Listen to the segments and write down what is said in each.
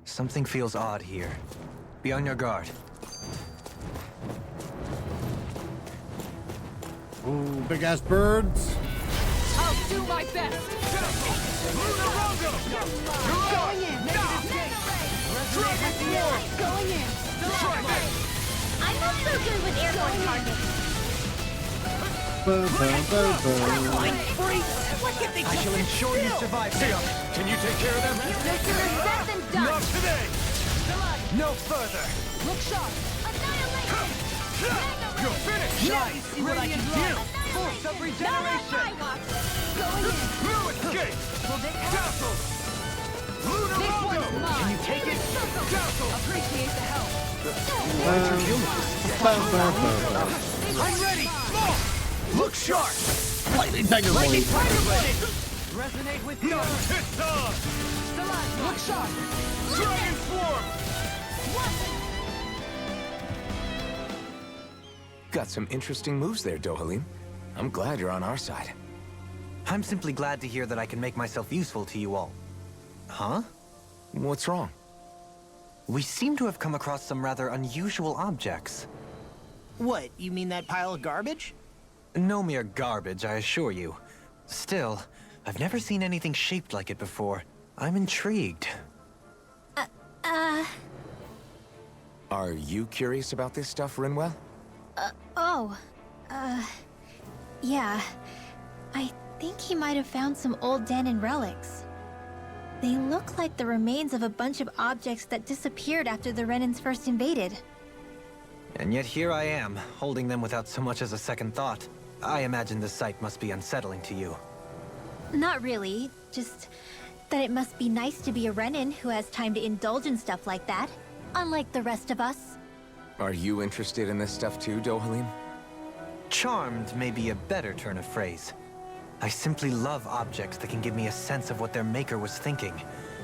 Something feels odd here. Be on your guard. Ooh, big ass birds. I'll do my best. Going in. Going in. I'm not so good with airborne targets. Boom, boom, boom, boom. I shall ensure you survive. Can you take care of them? Set them done. Not today! No further. Look sharp. Annihilation. You're finished! Nice. Radiant light. Force of regeneration. Going in. No escape! Dazzle! Lunar This Rondo! one's mine. Can you take it? Dazzle! Appreciate the help. Boom, boom, boom, boom. I'm ready! Smoke! Look sharp! Lightning Tiger Blade. Resonate with you. It's on! Look sharp. Dragon Swarm! Got some interesting moves there, Dohalim. I'm glad you're on our side. I'm simply glad to hear that I can make myself useful to you all. Huh? What's wrong? We seem to have come across some rather unusual objects. What, you mean that pile of garbage? No mere garbage, I assure you. Still, I've never seen anything shaped like it before. I'm intrigued. Are you curious about this stuff, Rinwell? Yeah. I think he might have found some old Dahnan relics. They look like the remains of a bunch of objects that disappeared after the Renans first invaded. And yet here I am, holding them without so much as a second thought. I imagine the sight must be unsettling to you. Not really, just that it must be nice to be a Renan who has time to indulge in stuff like that, unlike the rest of us. Are you interested in this stuff too, Dohalim? Charmed may be a better turn of phrase. I simply love objects that can give me a sense of what their maker was thinking,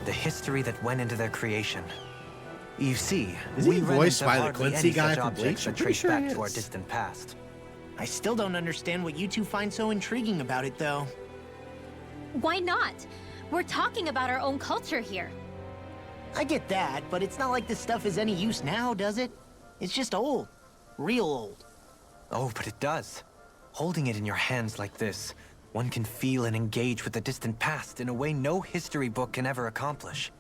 the history that went into their creation. You see, Is he we voiced Renans by have the hardly Quincy any guy such from objects Bleach? that I'm pretty trace sure back he to our is. distant past. I still don't understand what you two find so intriguing about it, though. Why not? We're talking about our own culture here. I get that, but it's not like this stuff is any use now, does it? It's just old. Real old. Oh, but it does. Holding it in your hands like this, one can feel and engage with the distant past in a way no history book can ever accomplish.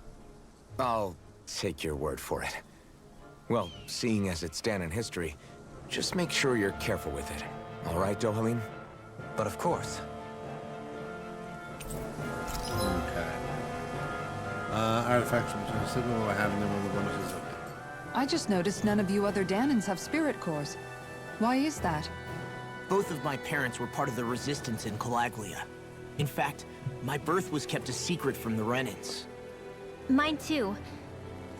I'll take your word for it. Well, seeing as it's Dahnan history, just make sure you're careful with it. All right, Dohalim? But of course. Okay. Artifacts from the signal by having them on the bonuses. I just noticed none of you other Dahnans have spirit cores. Why is that? Both of my parents were part of the resistance in Calaglia. In fact, my birth was kept a secret from the Renans. Mine too.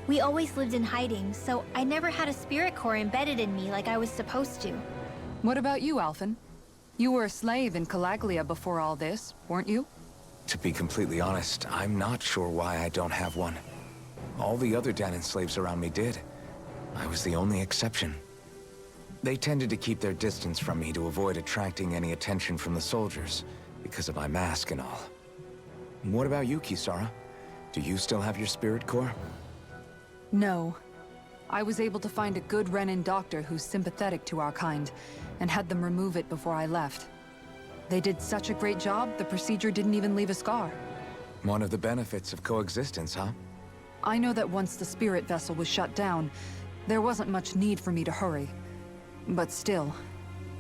We always lived in hiding, so I never had a spirit core embedded in me like I was supposed to. What about you, Alphen? You were a slave in Calaglia before all this, weren't you? To be completely honest, I'm not sure why I don't have one. All the other Dahnan slaves around me did. I was the only exception. They tended to keep their distance from me to avoid attracting any attention from the soldiers, because of my mask and all. What about you, Kisara? Do you still have your spirit core? No. I was able to find a good Renan doctor who's sympathetic to our kind, and had them remove it before I left. They did such a great job, the procedure didn't even leave a scar. One of the benefits of coexistence, huh? I know that once the spirit vessel was shut down, there wasn't much need for me to hurry. But still,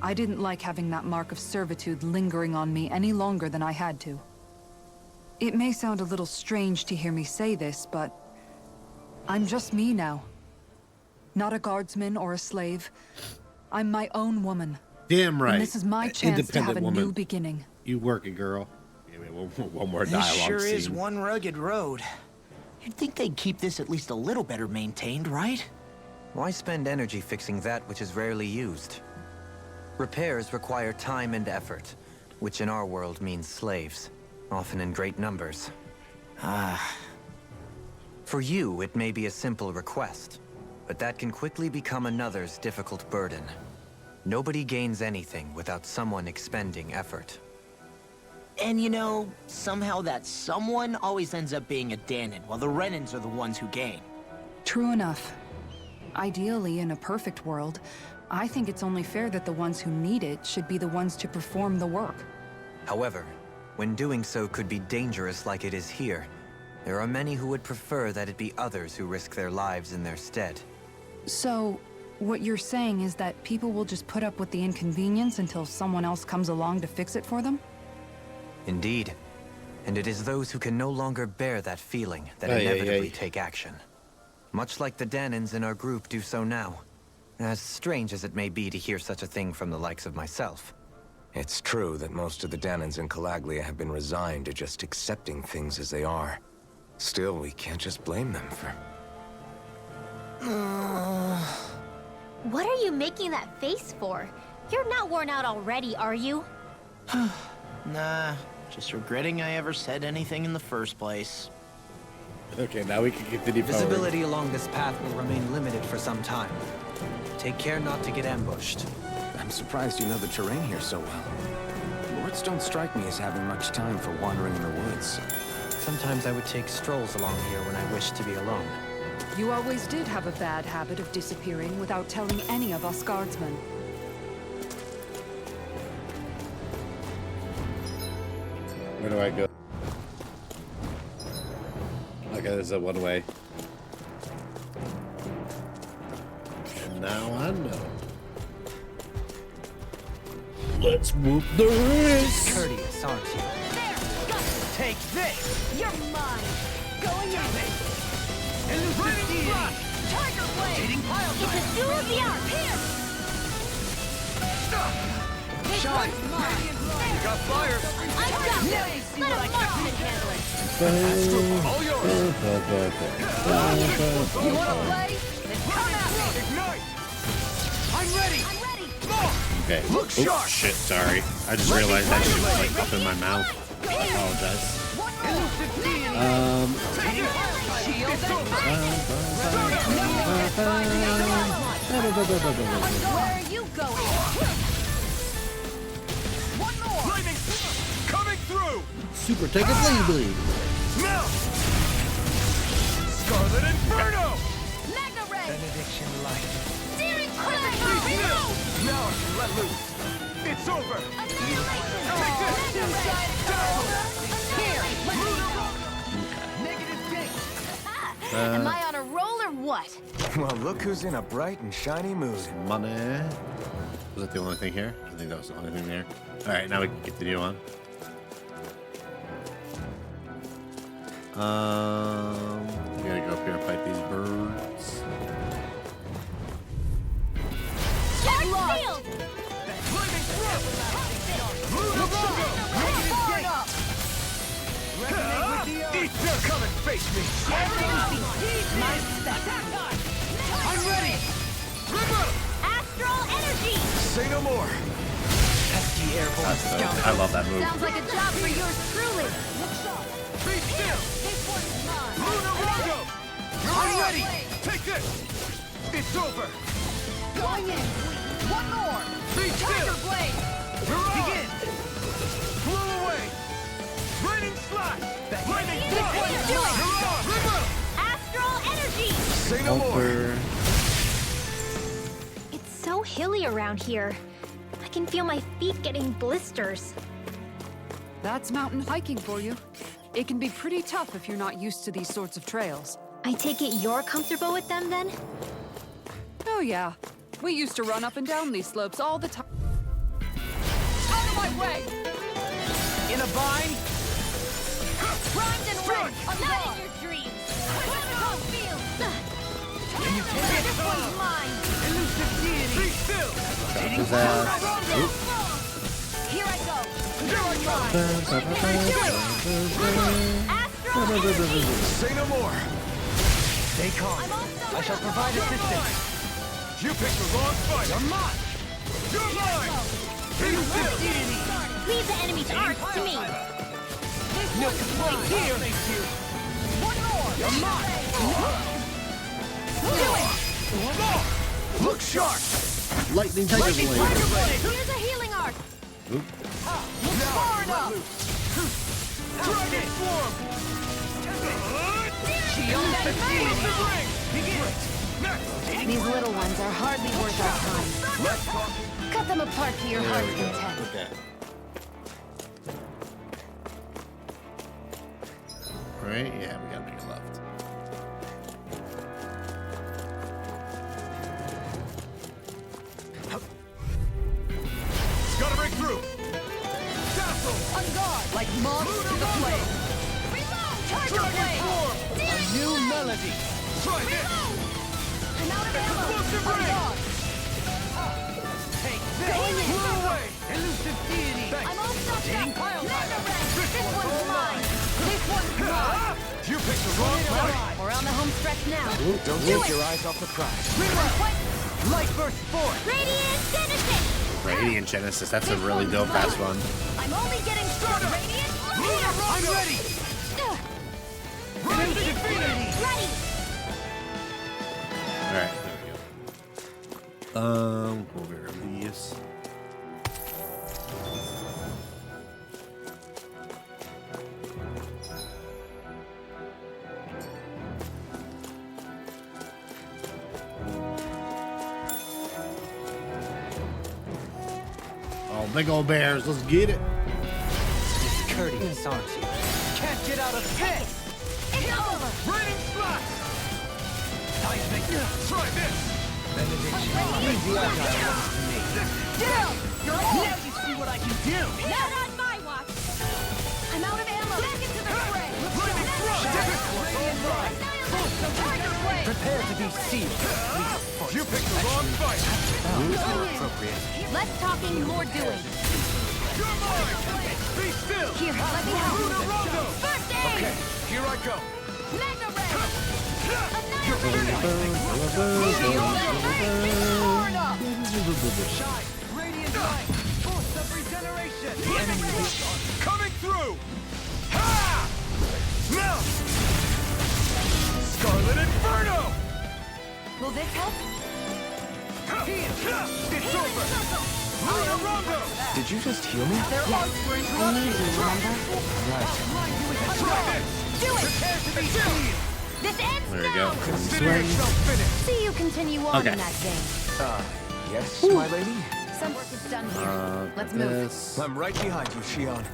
I didn't like having that mark of servitude lingering on me any longer than I had to. It may sound a little strange to hear me say this, but I'm just me now. Not a guardsman or a slave. I'm my own woman. Damn right. And this is my chance to have a Independent new woman. beginning. You working, girl. Give me one more This dialogue sure scene. is one rugged road. You'd think they'd keep this at least a little better maintained, right? Why spend energy fixing that which is rarely used? Repairs require time and effort, which in our world means slaves, often in great numbers. For you, it may be a simple request, but that can quickly become another's difficult burden. Nobody gains anything without someone expending effort. And you know, somehow that someone always ends up being a Dahnan, while the Renans are the ones who gain. True enough. Ideally, in a perfect world, I think it's only fair that the ones who need it should be the ones to perform the work. However, when doing so could be dangerous like it is here, there are many who would prefer that it be others who risk their lives in their stead. So, what you're saying is that people will just put up with the inconvenience until someone else comes along to fix it for them? Indeed. And it is those who can no longer bear that feeling that inevitably take action. Much like the Dahnans in our group do so now. As strange as it may be to hear such a thing from the likes of myself. It's true that most of the Dahnans in Calaglia have been resigned to just accepting things as they are. Still, we can't just blame them for... What are you making that face for? You're not worn out already, are you? Nah, just regretting I ever said anything in the first place. Okay, now we can continue forward. Visibility along this path will remain limited for some time. Take care not to get ambushed. I'm surprised you know the terrain here so well. Lords don't strike me as having much time for wandering in the woods. Sometimes I would take strolls along here when I wished to be alone. You always did have a bad habit of disappearing without telling any of us guardsmen. Where do I go? Okay, there's a one-way. And now I know. Let's whoop the wrist! Courteous, aren't you? Take this! You're mine. Going in. Elusive Flash! Tiger Blade. Hitting pile It's a duel of the arts! Here. This Shine. one's mine. You got fire! I've got this! Let a marksman handle it! All yours! You wanna play? Then come at me. Ignite! I'm ready! I'm ready. Okay. Look Oops, sharp. shit, sorry. I just realized that shit was like up in my mouth. I apologize. One more. Elusive deity! Shield It's and over! Where are you going? One more. Lightning! Coming through! Super take a bleed bleed. Now! Scarlet Inferno! Mega Ray. Benediction light. Searing Crash. Now I can let loose. It's over! Annihilation. Take this! Mega Ray. Here. Negative gate! Am I on a roll or what? Well, look who's in a bright and shiny mood. Money. Was that the only thing here? I think that was the only thing there. Alright, now we can continue on. We gotta go up here and fight these birds. Get lost! Lightning thrust! Lunar logo! Resonate with the earth! Eat their come and face me! My special. I'm ready! Ripper! Astral energy! Say no more! Pesky airborne That's dope. scoundrel. I love that move. Sounds like a job for yours truly. Be still! This one's mine. Lunar logo! I'm ready! Take this! It's over! Going in. One more. Be Tiger still! Blade. Begin! Blow away! Raining slash! Lightning This thrust! one's doing. Ripper! Astral energy! Say no more! It's so hilly around here. I can feel my feet getting blisters. That's mountain hiking for you. It can be pretty tough if you're not used to these sorts of trails. I take it you're comfortable with them then? Oh yeah, we used to run up and down these slopes all the time. Out of my way. In a bind? Primed and ready. Not in your dreams! Critical field. Can you take it? This one's mine. Elusive deity! Be still! His ass. Here I go. Here I come! Astral energy! Say no more! Stay calm. I shall provide assistance. You picked the wrong fight! You're mine! You're mine! Elusive deity! Leave the enemy's arts to me! No complaint here! Thank you! One more. You're mine! Do it. Look sharp! Lightning tiger Lightning blade. tiger blade! Here's a healing art! Oop. Far enough. Dragon form! Shield and Elusive ring! These little ones are hardly worth our time. Let's talk. Cut them apart to your There heart's we go. content. Okay. Right? Yeah, we gotta make a left. Gotta break through. Tassel. On guard, like moths to the flame. Reload! Charge your blade! Form. A New melody. Try this. I'm out of ammo! Explosive On ring. guard! Take this. Going in. Blew away. Elusive deity. I'm all stocked up! Pile Mega driver. Red! This This one's one's mine! This one's mine! You picked the wrong fight. We're on the home stretch now. Don't take your eyes off the prize. What? Light burst forth. Radiant Genesis! Radiant Genesis, that's a really dope fast one. I'm only getting started! Radiant! I'm ready. Elusive deity. Ready! Alright, there we go. Over these. Oh, big old bears, let's get it. Discourteous, aren't you? Can't get out of this. It's over! Raining slash. Seismic. Try this. Down! You're all... Now you see what I can do. Not on my watch! I'm out of ammo! Back into the fray! Lightning thrust. Target blade! Prepare to be sealed. You picked the wrong fight. Appropriate. Less talking, more doing. You're mine. Be still. Here, let me help. Lunar Rondo. First aid! Okay, here I go. Mega Red! Shine. Radiant light. Force of regeneration. The enemy is coming through. Ha! Melt. Scarlet Inferno. Will this help? It's over. Lunar Rondo. Did you just heal me? There are springs. I need you, remember? Try this. Do it! Prepare to be sealed. This ends There we now! go. Consider yourself finished. See you continue on Okay. in that vein. Yes, my lady? Some work is done here. Let's move. This. I'm right behind you, Shionne.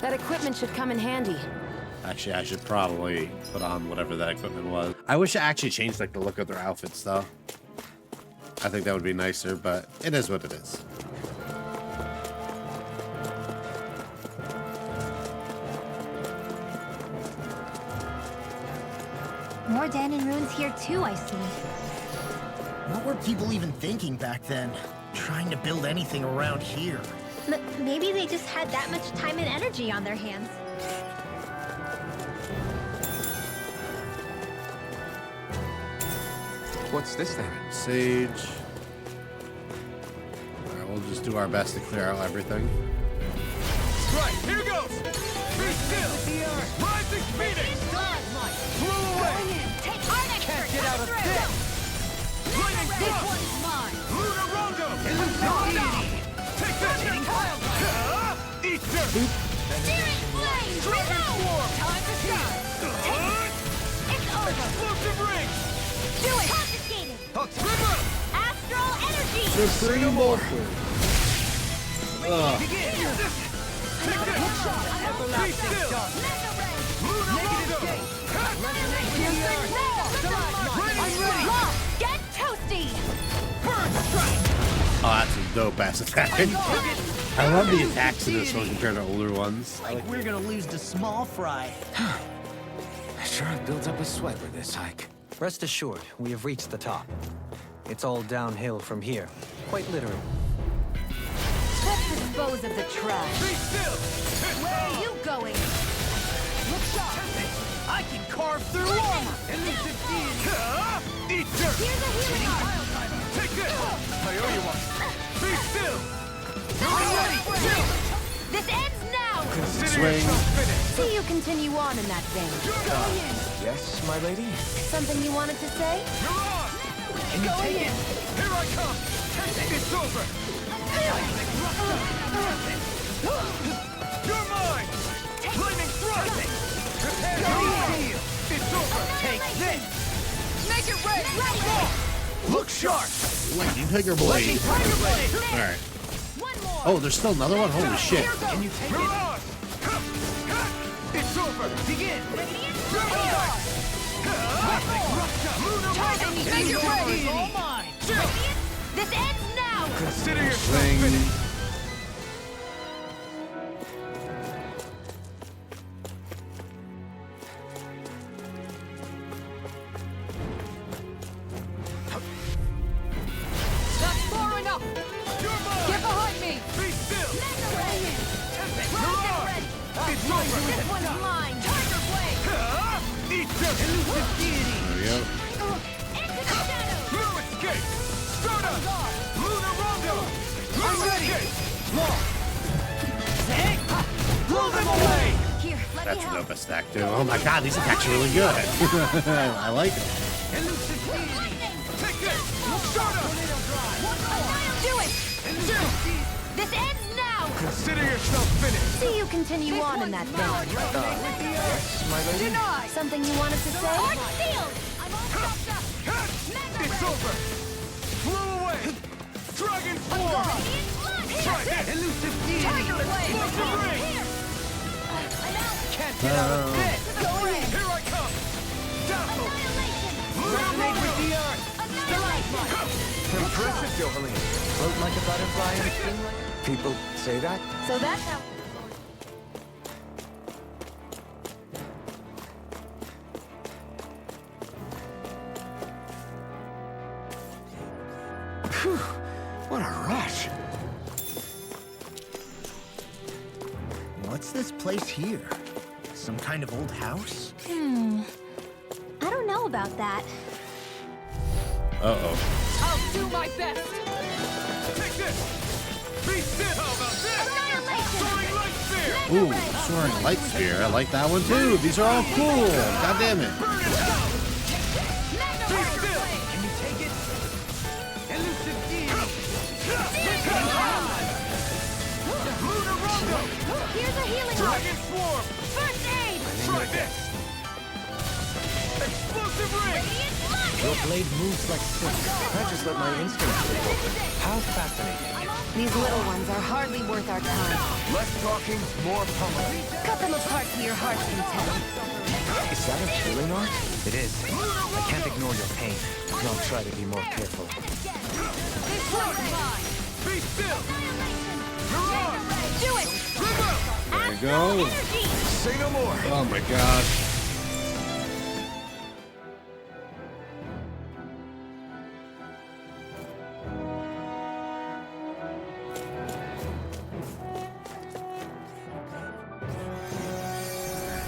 That equipment should come in handy. Actually, I should probably put on whatever that equipment was. I wish I actually changed like the look of their outfits though. I think that would be nicer, but it is what it is. More Dahnan ruins here too, I see. What were people even thinking back then? Trying to build anything around here. Maybe they just had that much time and energy on their hands. What's this then? Sage. Alright, we'll just do our best to clear out everything. Right, here goes. Be still. Rising Phoenix. Blew away. Take our next Can't get out of this. Lightning This thrust. one's mine! Lunar Rondo. Take this. Eat dirt. Searing flames! Reload! Time to shine! It's over! Explosive ring. Do it! Confiscated! Trigger. Astral energy! Say no more. Begin. Take this. Be still. Lunar Rondo. I'm ready! Lock! Get toasty! Burn strike. Oh, that's a dope ass attack. I love the attacks in this one compared to older ones. Like we're gonna lose to small fry. Sure builds up a sweat with this hike. Rest assured, we have reached the top. It's all downhill from here. Quite literally. Let's dispose of the trash. Be still. Where are you going? Look sharp! I can carve through armor. Elusive deity. Eat dirt. Here's a healing arm! Take this. I owe you one. Be still. This ends now! Consider Swing. yourself finished. See you continue on in that vein. Yes, my lady? Something you wanted to say? You're on. Can you take it? Here I come. It's over. You're mine. Lightning thrust. Prepare to be sealed. It's over. Take this. Make it Look sharp! Lightning Tiger Blade. Tiger Blade! Alright. Oh, there's still another one? Holy shit. Can you take it? It's over! Begin! Make it ready! All mine! This ends now! Consider yourself Thing. finished! That's far enough! You're mine! Get behind me! Be still! It's This over! one's mine! Tiger Blade! Eat this! Elusive deity! There we go. Into the shadows! No escape! Stardust! Lunar Rondo! I'm ready! Long! Blow them away! Here, let That's me an help. Nova stack too. Oh my god, these attacks are really good. I like it. Elusive deity! Take this! Stardust! Do it! This ends now! Consider yourself finished! See you continue on in that vein. Yes, my lady? Deny! Something you wanted to say? Heart sealed! I'm all stopped up! It's over! Blow away! Dragon form! Try this! Elusive deity! Tiger Blade! Explosive ring! Can't get out of this! Here I come! Dazzle! Resonate with the earth! Impressive, dohalim. Float like a butterfly and sting like... People say that? So that's how... Phew, what a rush. What's this place here? Some kind of old house? I don't know about that. Uh-oh. I'll do my best! Take this! Be still! How about this? Soaring light spear! Ooh, Soaring Light Spear. I like that one too. These are all cool. God damn it. Burn it out! Be still! Can you take it? Elusive deity! Lunar Rondo! Here's a healing heart. Dragon swarm! First aid! Try this! Explosive ring! Your blade moves like silk. I just let my instincts take over. How fascinating. These little ones are hardly worth our time. Less talking, more pummeling. Cut them apart to your heart's content. Is that a healing art? It is. I can't ignore your pain. I'll try to be more careful. This one's mine! Be still! Mirage! Do it! River! There you go. Energy! Say no more! Oh my god.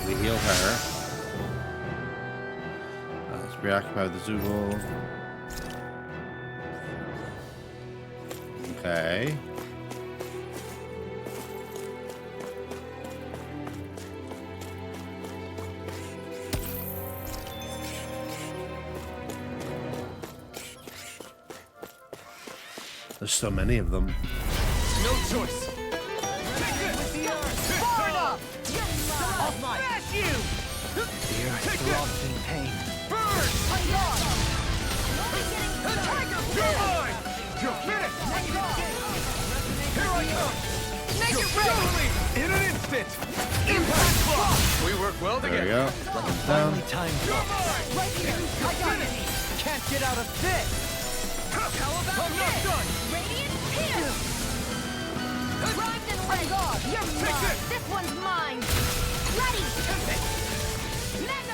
We heal her. Let's preoccupy with the Zoogle. Okay. There's so many of them. No choice! Take this! With the earth! Far enough! I'll smash you! The earth throbs in pain. Burn! I'm gone! You're mine! You're finished! Here I come! Make You're it ready! doubling in an instant! Impact block! We work well There we together. go. Down. Finally time. You're mine! Right here! I got it! Can't get out of this! I'm not done! Radiant here! Primed and ready! You're Take mine! this! This one's mine! Ready!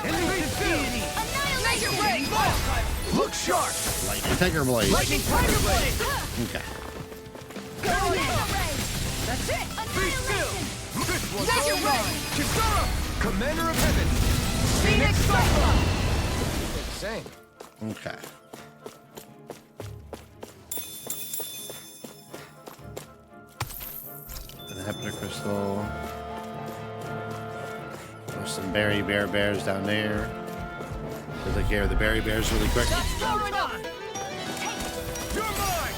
Elusive deity! Annihilation! Look sharp! Lightning Tiger Blade. Lightning Tiger Blade! Okay. That's it! Be still! This one's Make it all mine! Kisara! Commander of Heaven! Phoenix Cyclone! Same. Okay. An Hepner Crystal. There's some berry bears down there. We'll take care of the berry bears really quick. That's far enough! You're mine!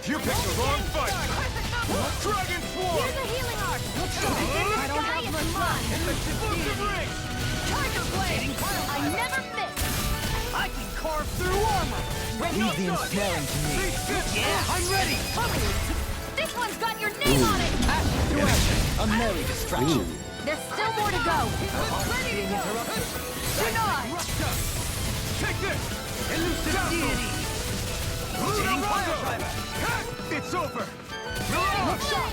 You picked the wrong fight! Dragon Swarm! Here's a healing art! I don't have much time! Explosive ring! Tiger Blade! I never miss! I can carve through armor. Leave the ensnaring to me. Yeah, I'm ready. This one's got your name on it! Ashes to action. A merry distraction. There's still more to go. Being interrupted. Deny! Take this! Elusive deity! Rotating fire driver! It's over! Look shot!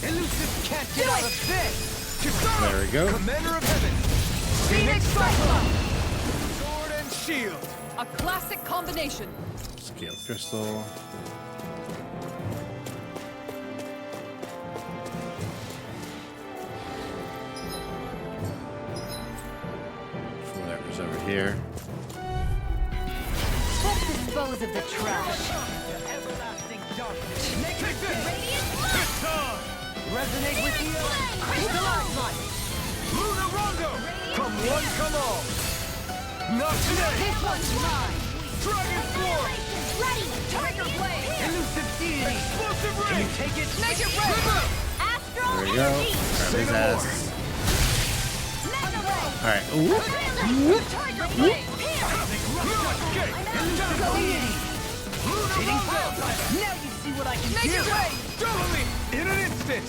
Elusive can't get out of this! Kisara! There we go. Commander of Heaven! Phoenix Cyclone! Sword and shield! A classic combination. Scale crystal. Whatever's over here. Let's dispose of the trash. Everlasting darkness! Make this! It's on! Resonate with the Stalagmite! Luna Rondo! Come one, come all! Not today! This one's mine. Dragon Form! Ready! Tiger Blade! Elusive deity! Explosive ring! Can you take it? Make it rain! Astral There we go. energy! Grab his ass. Mega Ray! Alright. Ooh. Tiger Blade! Now you see what I can Make it rain! Dohalim! In an instant!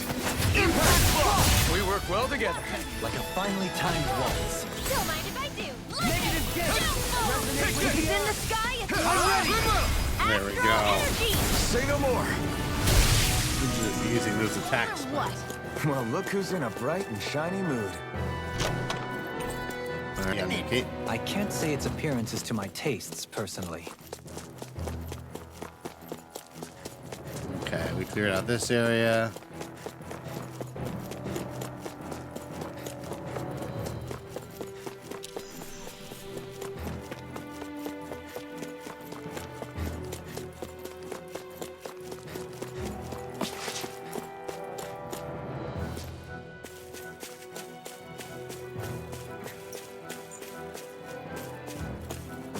Impact block! We work well together. Like a finely timed waltz. Don't mind if I do. Negative gate! Resonate with It's the in the sky. It's I'm ready! There we Astral go. energy! Say no more! Just using those attacks. What? Well, look who's in a bright and shiny mood. Alright, okay. I can't say its appearance is to my tastes, personally. Okay, we cleared out this area.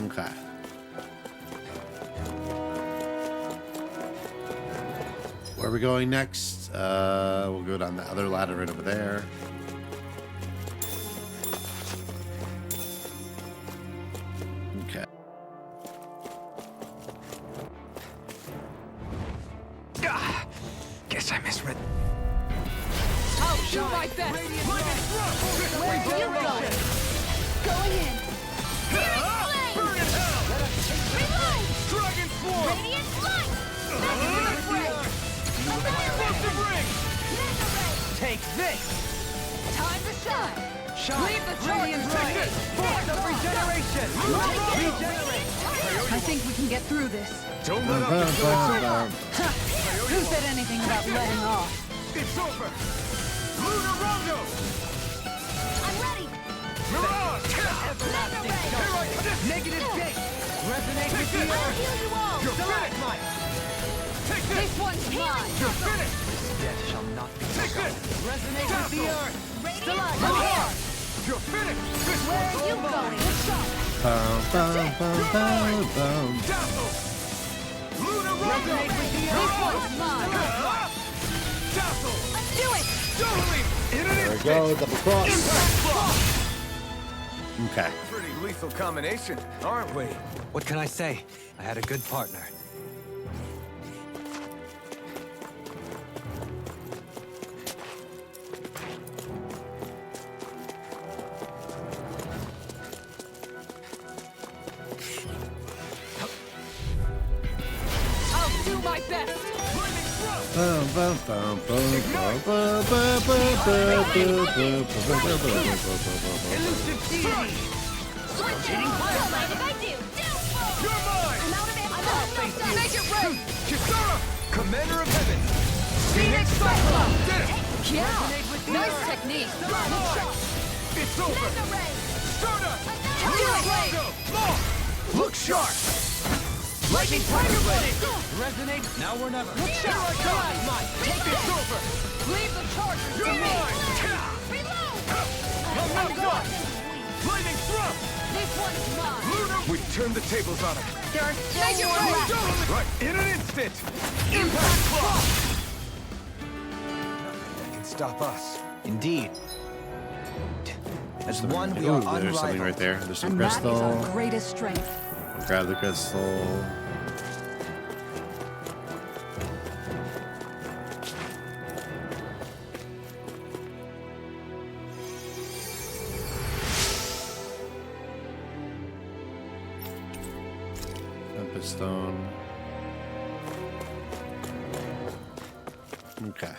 Okay. Where are we going next? We'll go down the other ladder right over there. Okay. Guess I misread. I'll do my best. Where are you going? Going in. Burn in hell! Reload! Dragon Form! Radiant light! Mega Ray! Explosive ring! Mega Ray! Take this! Time to shine! Leave the Radiant charges Titan! Force of regeneration! Regenerate! I think we can get through this. Don't let up until it's over! Who said anything about letting off? It's over! Luna Rondo! I'm ready! Mirage! Mega Ray! Negative gate! Resonate with the I'll earth! heal you all! You're finished! Take this! This one's mine! You're finished! Death shall not be Take this! Resonate with the earth! Radiant Come light! on! You're finished! This Where one's are you all mine! going? Bum, bum, bum, bum, bum. Dazzle! Luna Rondo! This one's mine! Dazzle! Do it! Dohalim! In an There we instant! go, double cross. Impact block! Okay. Pretty lethal combination, aren't we? What can I say? I had a good partner. I'll do my best! Bum, bum, bum, bum, bum, bum, bum, bum, bum, bum, bum, bum. Elusive deity! Switching! Don't mind if I do! You're mine! I'm out of it! I'm almost done! Make it rain! Kisara! Commander of Heaven! Phoenix Cyclone! Did it! Yeah! Nice technique! It's over! Mega Ray! Stardust! Tiger Blade! Rondo! More! Look sharp! Lightning Tiger Blade! Resonate now or never! Look sharp! Here I come! Mine! It's over! Leave the charges to You're me! mine! Reload! I'm not done! Lightning Thrust! This one's mine! Luna! We turned the tables on him. There are still more left! Right, in an instant! Impact block! That can stop us. Indeed. As one, we Ooh, are there's something right unrivaled. there. There's some And that is crystal. our greatest strength. I'll grab the crystal. Tempest stone. Okay.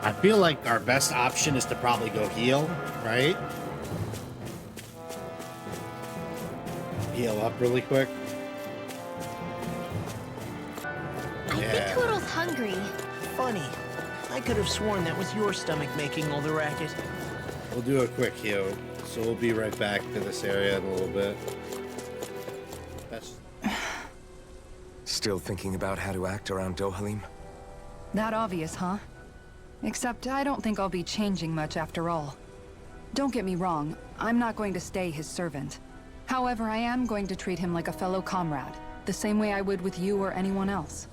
I feel like our best option is to probably go heal, right? Heal up really quick. I think Hootle's hungry. Funny. I could have sworn that was your stomach making all the racket. We'll do a quick heal, so we'll be right back to this area in a little bit. That's... Still thinking about how to act around Dohalim? That obvious, huh? Except I don't think I'll be changing much after all. Don't get me wrong, I'm not going to stay his servant. However, I am going to treat him like a fellow comrade, the same way I would with you or anyone else.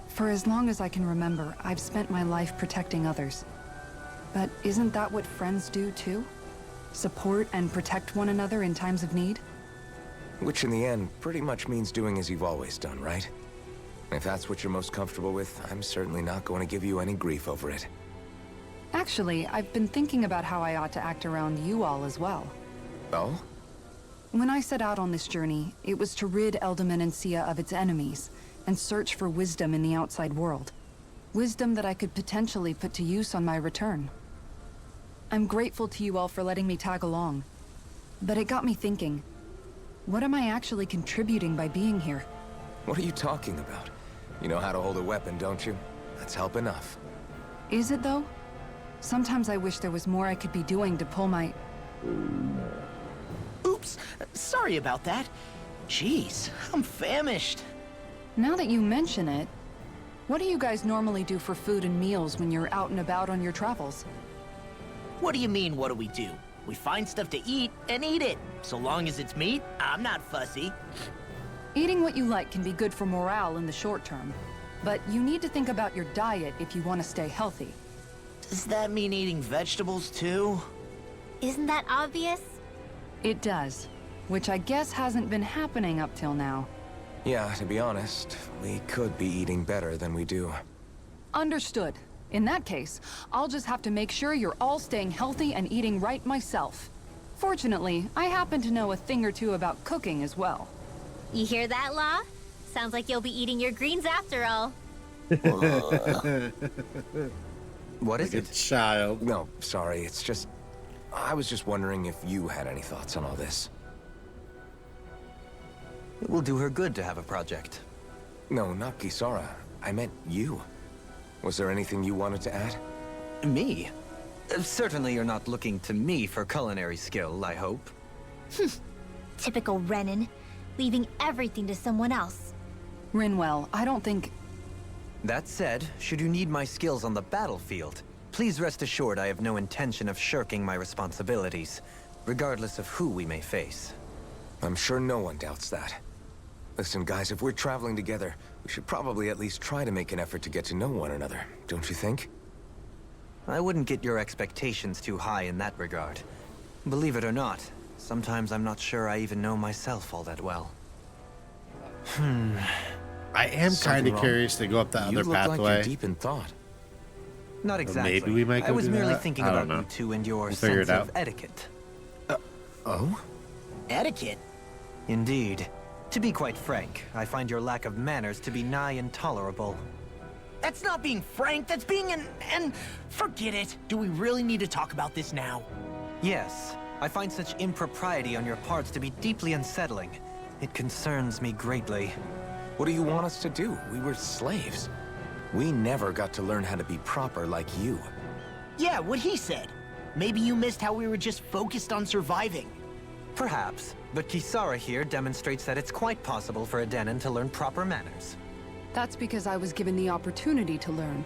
For as long as I can remember, I've spent my life protecting others. But isn't that what friends do too? Support and protect one another in times of need? Which in the end pretty much means doing as you've always done, right? If that's what you're most comfortable with, I'm certainly not going to give you any grief over it. Actually, I've been thinking about how I ought to act around you all as well. Oh? When I set out on this journey, it was to rid Eldaman and Sia of its enemies, and search for wisdom in the outside world. Wisdom that I could potentially put to use on my return. I'm grateful to you all for letting me tag along. But it got me thinking, what am I actually contributing by being here? What are you talking about? You know how to hold a weapon, don't you? That's help enough. Is it though? Sometimes I wish there was more I could be doing to pull my... Oops, sorry about that. Jeez, I'm famished. Now that you mention it, what do you guys normally do for food and meals when you're out and about on your travels? What do you mean, what do we do? We find stuff to eat and eat it. So long as it's meat, I'm not fussy. Eating what you like can be good for morale in the short term, but you need to think about your diet if you want to stay healthy. Does that mean eating vegetables too? Isn't that obvious? It does, which I guess hasn't been happening up till now. Yeah, to be honest, we could be eating better than we do. Understood. In that case, I'll just have to make sure you're all staying healthy and eating right myself. Fortunately, I happen to know a thing or two about cooking as well. You hear that, Law? Sounds like you'll be eating your greens after all. What is Like a it? child. No, sorry, it's just... I was just wondering if you had any thoughts on all this. It will do her good to have a project. No, not Kisara. I meant you. Was there anything you wanted to add? Me? Certainly you're not looking to me for culinary skill, I hope. Typical Renan, leaving everything to someone else. Rinwell, I don't think... That said, should you need my skills on the battlefield, please rest assured I have no intention of shirking my responsibilities, regardless of who we may face. I'm sure no one doubts that. Listen, guys, if we're traveling together, we should probably at least try to make an effort to get to know one another, don't you think? I wouldn't get your expectations too high in that regard. Believe it or not, sometimes I'm not sure I even know myself all that well. I am Something kind of wrong? curious to go up that You other look like pathway. you're deep in thought. Not exactly. maybe we might I go was do merely that? thinking I don't about know. you two and your We'll figure sense it of out. etiquette. Oh? Etiquette? Indeed. To be quite frank, I find your lack of manners to be nigh intolerable. That's not being frank, that's being and forget it. Do we really need to talk about this now? Yes, I find such impropriety on your parts to be deeply unsettling. It concerns me greatly. What do you want us to do? We were slaves. We never got to learn how to be proper like you. Yeah, what he said. Maybe you missed how we were just focused on surviving. Perhaps, but Kisara here demonstrates that it's quite possible for a Dahnan to learn proper manners. That's because I was given the opportunity to learn.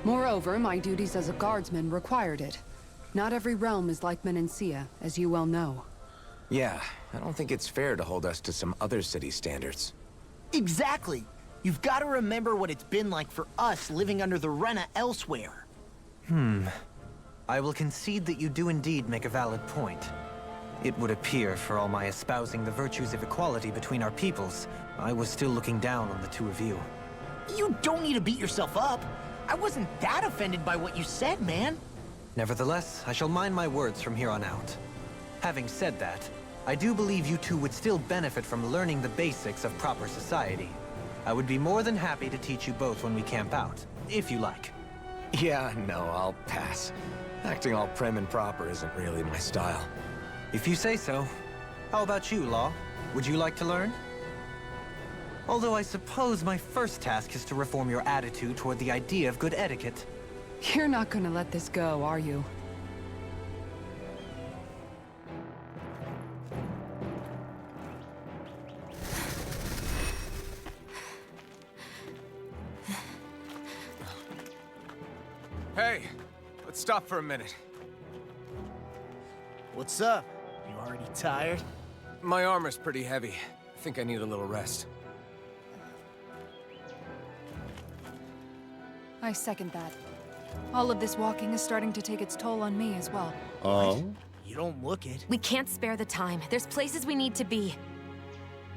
Moreover, my duties as a guardsman required it. Not every realm is like Menancia, as you well know. Yeah, I don't think it's fair to hold us to some other city standards. Exactly. You've got to remember what it's been like for us living under the Rena elsewhere. I will concede that you do indeed make a valid point. It would appear, for all my espousing the virtues of equality between our peoples, I was still looking down on the two of you. You don't need to beat yourself up. I wasn't that offended by what you said, man. Nevertheless, I shall mind my words from here on out. Having said that, I do believe you two would still benefit from learning the basics of proper society. I would be more than happy to teach you both when we camp out, if you like. Yeah, no, I'll pass. Acting all prim and proper isn't really my style. If you say so. How about you, Law? Would you like to learn? Although I suppose my first task is to reform your attitude toward the idea of good etiquette. You're not gonna let this go, are you? Hey, let's stop for a minute. What's up? You already tired? My armor's pretty heavy. I think I need a little rest. I second that. All of this walking is starting to take its toll on me as well. Oh? You don't look it. We can't spare the time. There's places we need to be.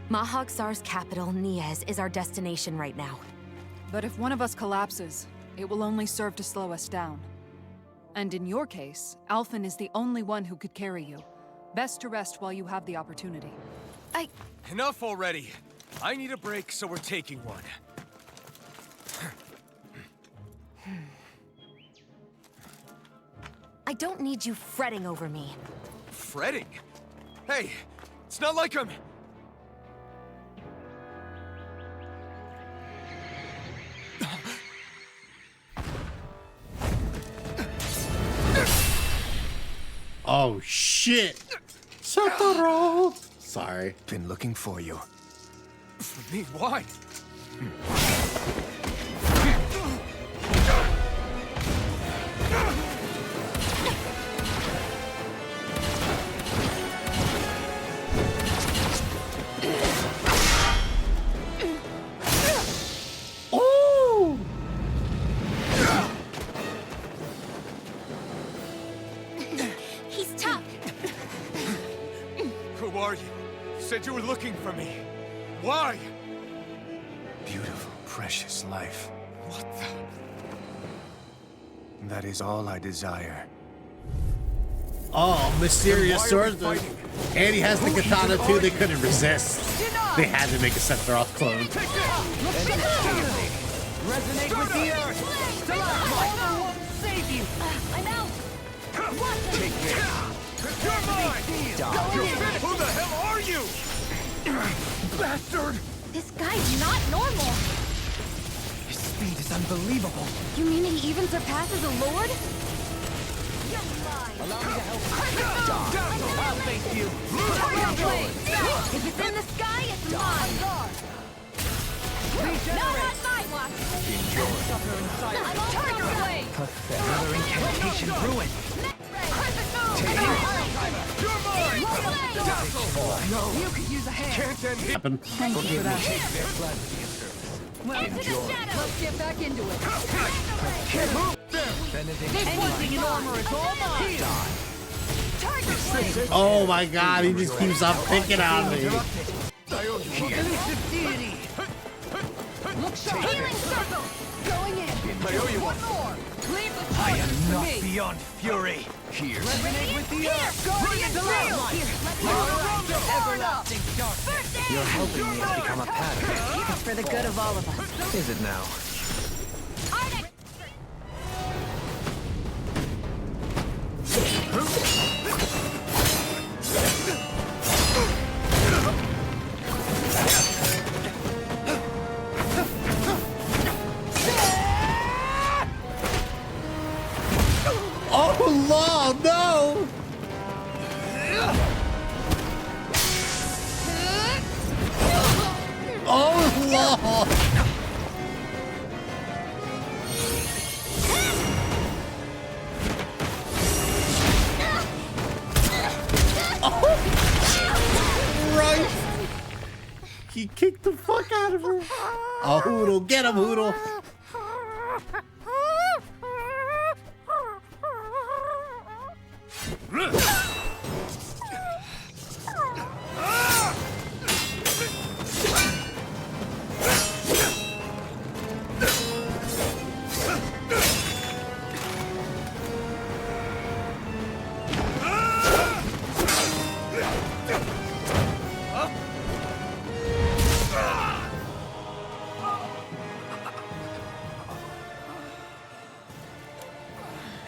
Mahagsar's capital, Niez, is our destination right now. But if one of us collapses, it will only serve to slow us down. And in your case, Alphen is the only one who could carry you. Best to rest while you have the opportunity. Enough already. I need a break, so we're taking one. I don't need you fretting over me. Fretting? Hey, it's not like I'm... Oh, shit. Sakura. Sorry. Been looking for you. For me? Why? Oh! He's tough. Who are you? You said you were looking for me. Why? Beautiful, precious life. What the... That is all I desire. Oh, mysterious swordsman. And he has the katana too. They couldn't resist. They had to make a Sephiroth clone. Resonate with the earth! Stalagmite! Save you! I'm out! Take this! You're mine! Who the hell are you? Bastard! This guy's not normal. His speed is unbelievable. You mean he even surpasses a lord? Allow me to help. I'll face you! If it's in the sky, it's mine. Not on my watch. Tiger blade. Another incantation ruined. You're mine! You could use a hand. Can't end here! Happen. Thank you for that. Well, Into the shadows. let's get back into it. This one thing in armor is all mine! Tiger blade. Oh my god, he just keeps on picking on me. Elusive deity! Look sharp. Healing circle. Going in. I owe you one. More! Leave the I choices am to not me! beyond fury. Here. Resonate with the earth! Guardian Drill! Everlasting darkness. Your helping me has become a pattern. It's for the good of all of us. Is it now? Oh, Lord, no! Lol. Right. He kicked the fuck out of her. Oh, Hootle, get him, Hootle.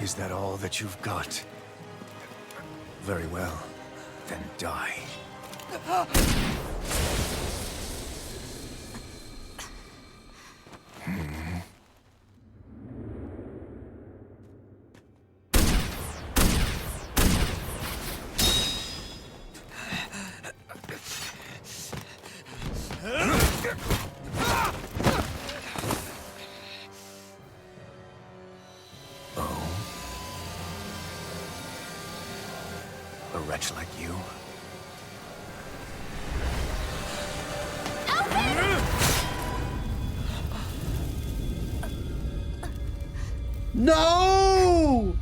Is that all that you've got? Very well. Then die. A wretch like you? No!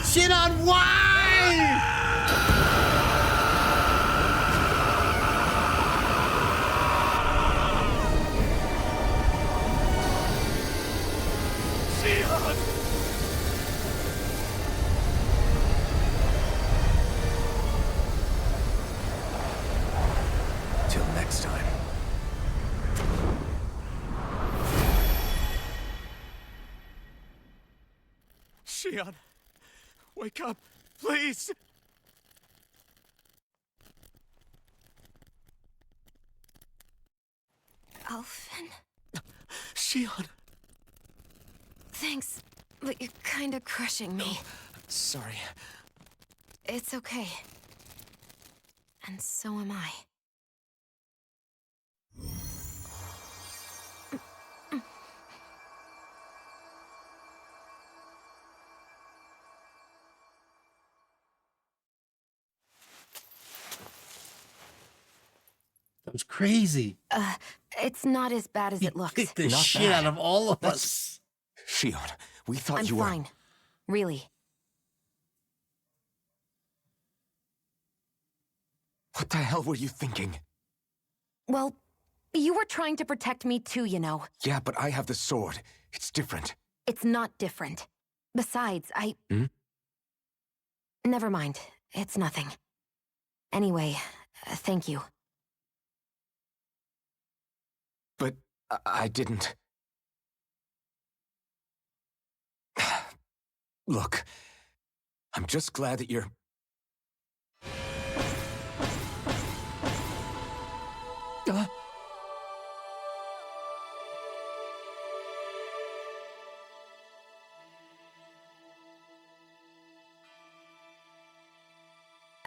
Shit on why? Till next time. Shionne, wake up, please! Alphen? Shionne! Thanks, but you're kinda crushing me. Sorry. It's okay. And so am I. That was crazy. It's not as bad as it looks. Kicked the Not shit bad. out of all of us. Shionne, we thought I'm you were... fine. Really. What the hell were you thinking? Well, you were trying to protect me too, you know. Yeah, but I have the sword. It's different. It's not different. Besides, Hmm? Never mind. It's nothing. Anyway, thank you. But I didn't... Look, I'm just glad that you're...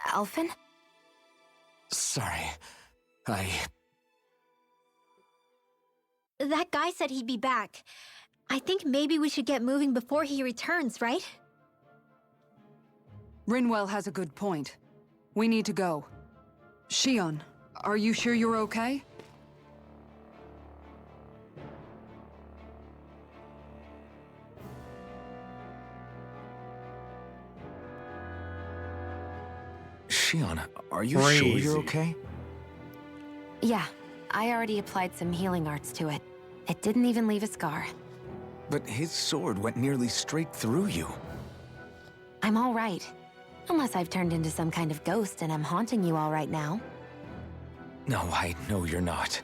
Alphen? Sorry. That guy said he'd be back. I think maybe we should get moving before he returns, right? Rinwell has a good point. We need to go. Shionne, are you sure you're okay? Shionne, are you sure Crazy. you're okay? Yeah, I already applied some healing arts to it. It didn't even leave a scar. But his sword went nearly straight through you. I'm all right. Unless I've turned into some kind of ghost and I'm haunting you all right now. No, I know you're not.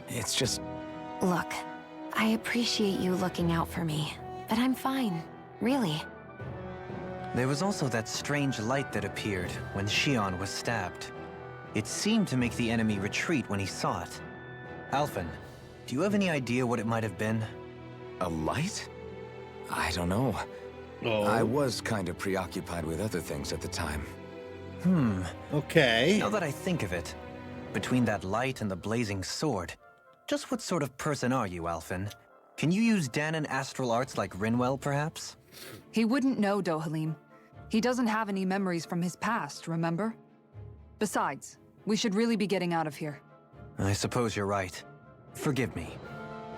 It's just... Look, I appreciate you looking out for me, but I'm fine. Really. There was also that strange light that appeared when Shionne was stabbed. It seemed to make the enemy retreat when he saw it. Alphen, do you have any idea what it might have been? A light? I don't know. Oh. I was kind of preoccupied with other things at the time. Okay. Now that I think of it, between that light and the blazing sword. Just what sort of person are you, Alphen? Can you use Dahnan astral arts like Rinwell, perhaps? He wouldn't know, Dohalim. He doesn't have any memories from his past, remember? Besides, we should really be getting out of here. I suppose you're right. Forgive me.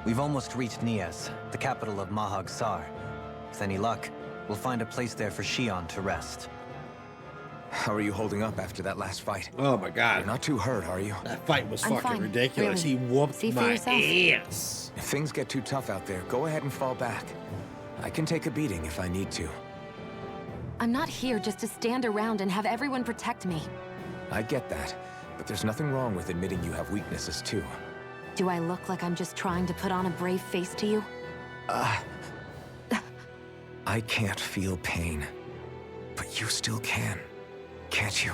We've almost reached Nias, the capital of Mahag Sar. With any luck, we'll find a place there for Shionne to rest. How are you holding up after that last fight? Oh my god. You're not too hurt, are you? That fight was I'm fucking fine, ridiculous. really. He whooped See for my yourself. ass. If things get too tough out there, go ahead and fall back. I can take a beating if I need to. I'm not here just to stand around and have everyone protect me. I get that, but there's nothing wrong with admitting you have weaknesses too. Do I look like I'm just trying to put on a brave face to you? I can't feel pain, but you still can, can't you?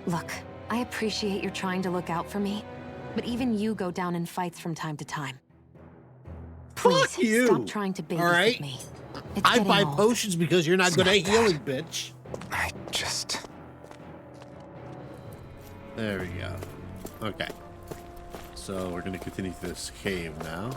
Look, I appreciate you're trying to look out for me, but even you go down in fights from time to time. Please, Fuck you. stop trying to babysit All right? me. It's I getting buy old. potions because you're not It's good not at healing, bitch. I just... There we go. Okay. So we're gonna continue through this cave now.